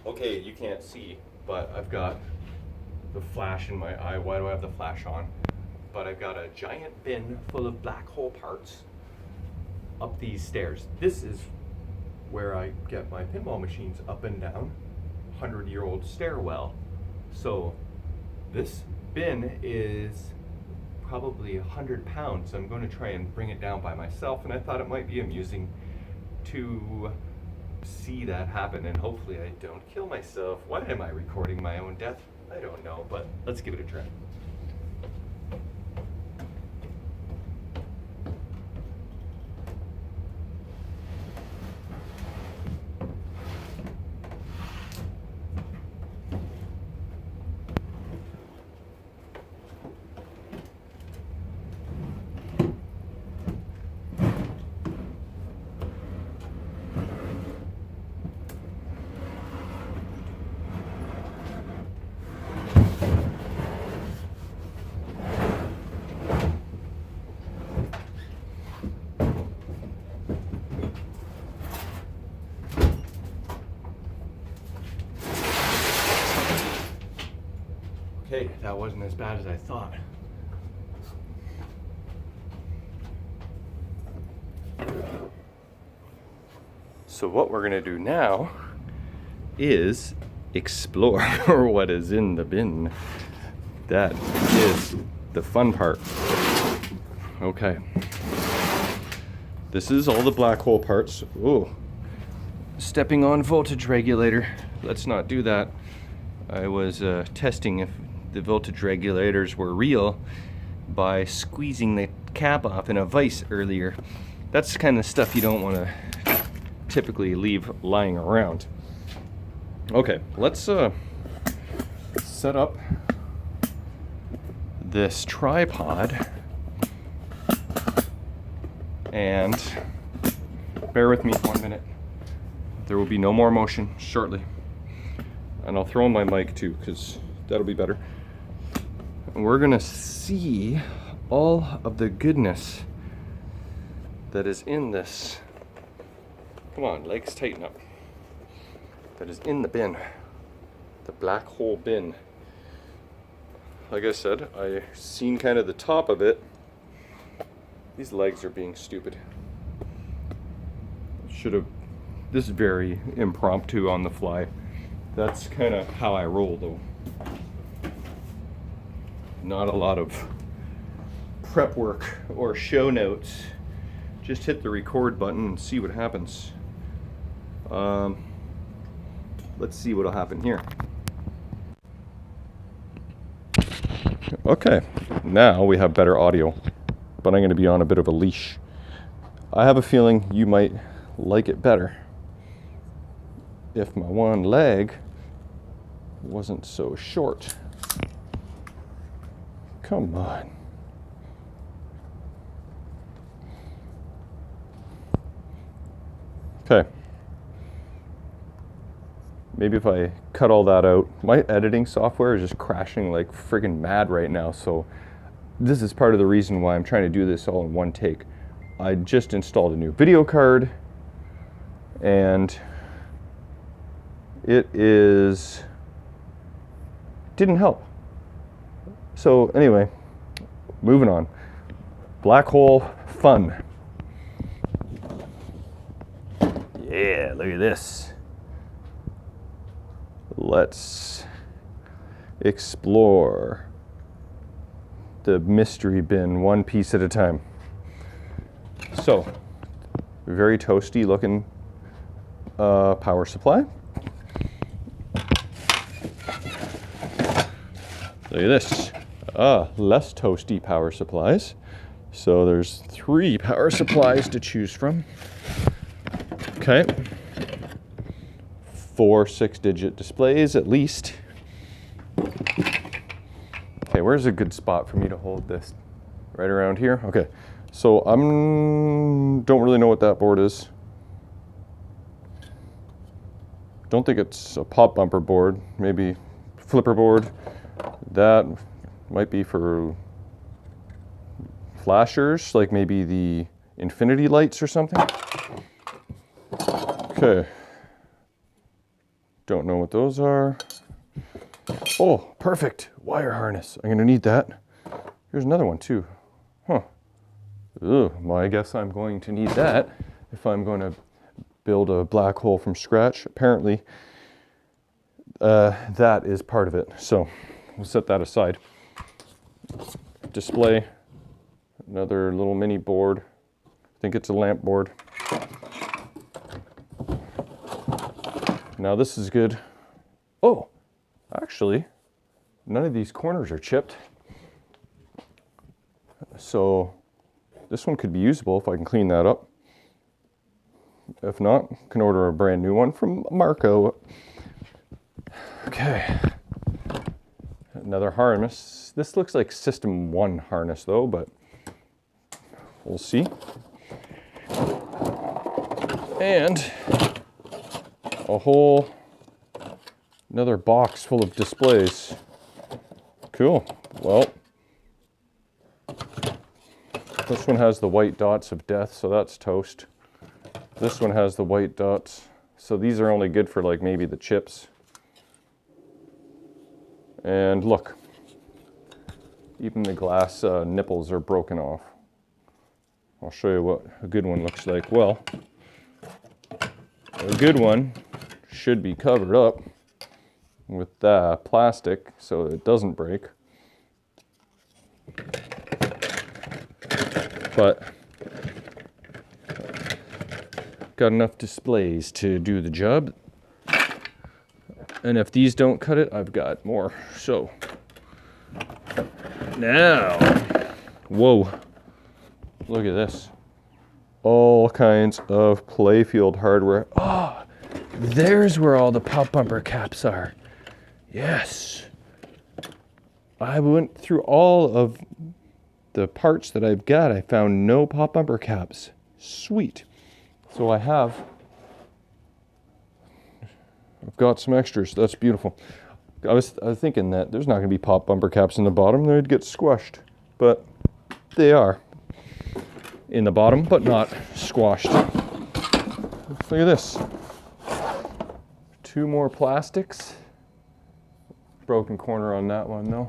Okay, you can't see, but I've got the flash in my eye. Why do I have the flash on? But I've got a giant bin full of black hole parts up these stairs. This is where I get my pinball machines up and down 100-year-old stairwell. So this bin is probably 100 pounds. I'm going to try and bring it down by myself, and I thought it might be amusing to see that happen, and hopefully I don't kill myself. Why am I recording my own death? I don't know, but let's give it a try. Okay, that wasn't as bad as I thought. So what we're gonna do now is explore what is in the bin. That is the fun part. Okay. This is all the black hole parts. Ooh. Stepping on voltage regulator. Let's not do that. I was testing if the voltage regulators were real by squeezing the cap off in a vise earlier. That's the kind of stuff you don't want to typically leave lying around. Okay, let's set up this tripod, and bear with me 1 minute. There will be no more motion shortly. And I'll throw in my mic too, because that'll be better. And we're gonna see all of the goodness that is in this. Come on, legs tighten up. That is in the bin. The black hole bin. Like I said, I seen kind of the top of it. These legs are being stupid. Should have, this is very impromptu on the fly. That's kind of how I roll though. Not a lot of prep work or show notes. Just hit the record button and see what happens. Let's see what'll happen here. Okay, now we have better audio, but I'm going to be on a bit of a leash. I have a feeling you might like it better if my one leg wasn't so short. Come on. Okay. Maybe if I cut all that out. My editing software is just crashing like friggin' mad right now, so this is part of the reason why I'm trying to do this all in one take. I just installed a new video card, and it didn't help. So anyway, moving on. Black hole fun. Yeah, look at this. Let's explore the mystery bin one piece at a time. So, very toasty looking power supply. Look at this. Less toasty power supplies. So there's 3 power supplies to choose from. Okay. 4 6-digit displays at least. Okay, where's a good spot for me to hold this? Right around here? Okay. So don't really know what that board is. Don't think it's a pop bumper board, maybe flipper board. That might be for flashers, like maybe the infinity lights or something. Okay. Don't know what those are. Oh, perfect. Wire harness. I'm gonna need that. Here's another one too. Huh. Ugh, well, I guess I'm going to need that if I'm going to build a black hole from scratch. Apparently, that is part of it. So we'll set that aside. Display, another little mini board. I think it's a lamp board. Now this is good. Oh, actually, none of these corners are chipped. So this one could be usable if I can clean that up. If not, I can order a brand new one from Marco. Okay. Another harness. This looks like System 1 harness though, but we'll see. And another box full of displays. Cool. Well, this one has the white dots of death, so that's toast. This one has the white dots, so these are only good for like maybe the chips. And look, even the glass nipples are broken off. I'll show you what a good one looks like. Well, a good one should be covered up with plastic so it doesn't break. But got enough displays to do the job. And if these don't cut it, I've got more. So now, whoa, look at this. All kinds of playfield hardware. Oh, there's where all the pop bumper caps are. Yes. I went through all of the parts that I've got. I found no pop bumper caps. Sweet. So I've got some extras. That's beautiful. I was thinking that there's not going to be pop bumper caps in the bottom. They'd get squashed. But they are in the bottom, but not squashed. Look at this. 2 more plastics. Broken corner on that one though.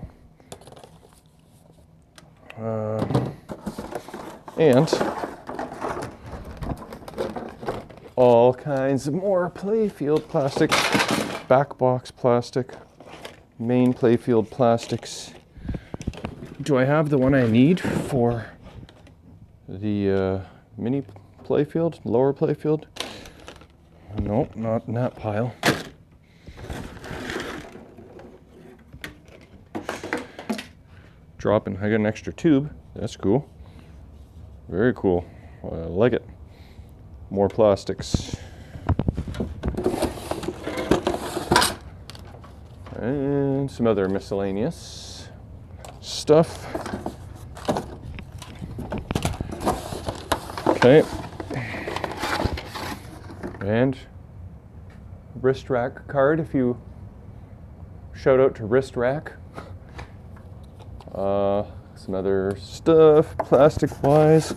And all kinds of more playfield plastic, back box plastic, main playfield plastics. Do I have the one I need for the mini playfield, lower playfield? Nope, not in that pile. Dropping, I got an extra tube. That's cool. Very cool. I like it. More plastics. And some other miscellaneous stuff. Okay. And wrist rack card, if you shout out to wrist rack. Some other stuff, plastic wise.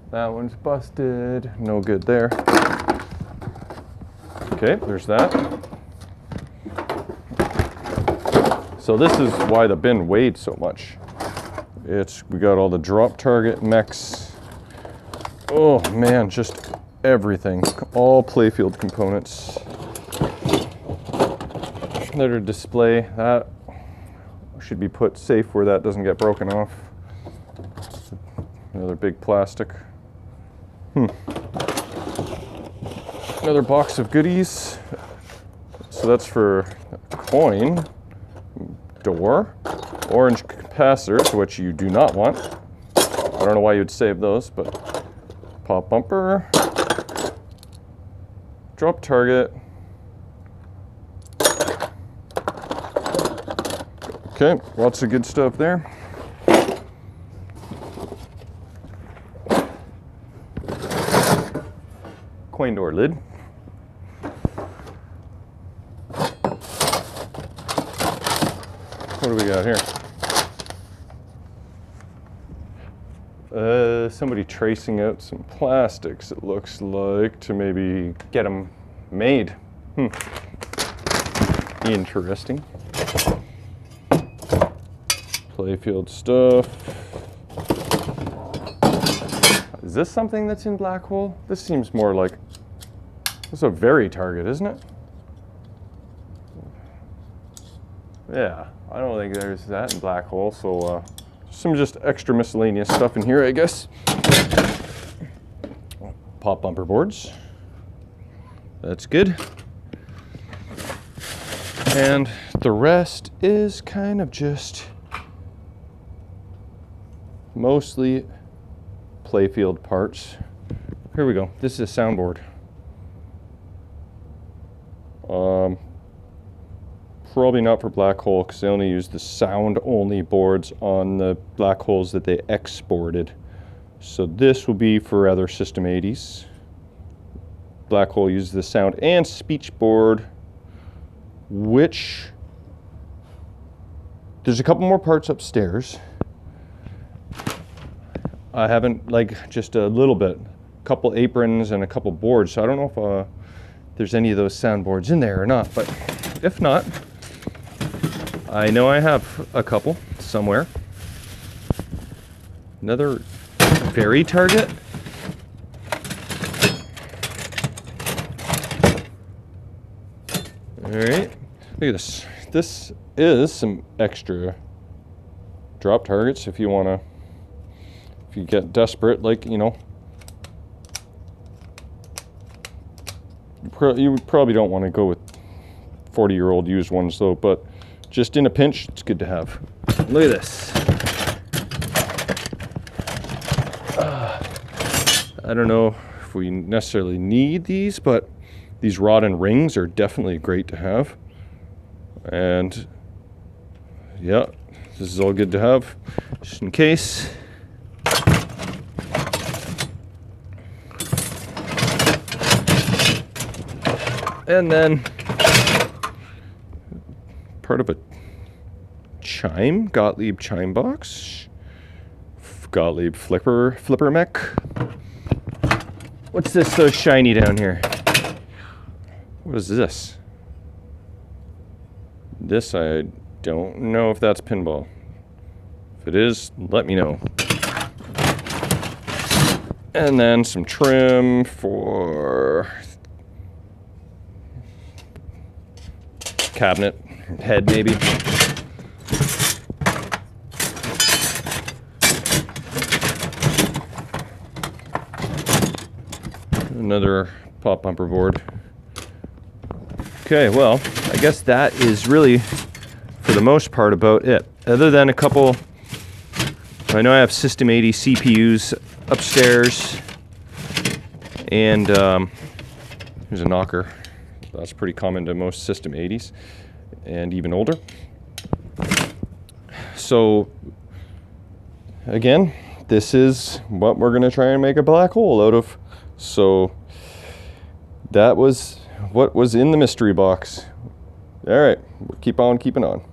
That one's busted, no good there. Okay, there's that. So this is why the bin weighed so much. We got all the drop target mechs. Oh man, just everything. All playfield components. Another display, that should be put safe where that doesn't get broken off. Another big plastic. Another box of goodies. So that's for coin, door, orange capacitors, which you do not want. I don't know why you'd save those, but pop bumper, drop target. Okay, lots of good stuff there. Coin door lid. What do we got here? Somebody tracing out some plastics, it looks like, to maybe get them made. Interesting. Playfield stuff. Is this something that's in black hole? This seems more like, this is a very target, isn't it? Yeah, I don't think there's that in black hole, so some just extra miscellaneous stuff in here, I guess. Pop bumper boards. That's good. And the rest is kind of just mostly playfield parts. Here we go. This is a soundboard. Probably not for black hole because they only use the sound only boards on the black holes that they exported. So this will be for other System 80s. Black hole uses the sound and speech board, which there's a couple more parts upstairs. I haven't, like, just a little bit, a couple aprons and a couple boards. So I don't know if there's any of those soundboards in there or not, but if not, I know I have a couple somewhere. Another very target. All right, look at this. This is some extra drop targets if you want to, if you get desperate, like, you know. You probably don't want to go with 40-year-old used ones though, but just in a pinch, it's good to have. Look at this. I don't know if we necessarily need these, but these rod and rings are definitely great to have. And yeah, this is all good to have, just in case. And then part of a chime, Gottlieb chime box, Gottlieb flipper mech. What's this so shiny down here? What is this? This, I don't know if that's pinball. If it is, let me know. And then some trim for cabinet head, maybe. Another pop bumper board. Okay, well, I guess that is really, for the most part, about it. Other than a couple, I know I have System 80 CPUs upstairs, and here's a knocker. That's pretty common to most System 80s, and even older. So, again, this is what we're going to try and make a black hole out of. So, that was what was in the mystery box. All right, keep on keeping on.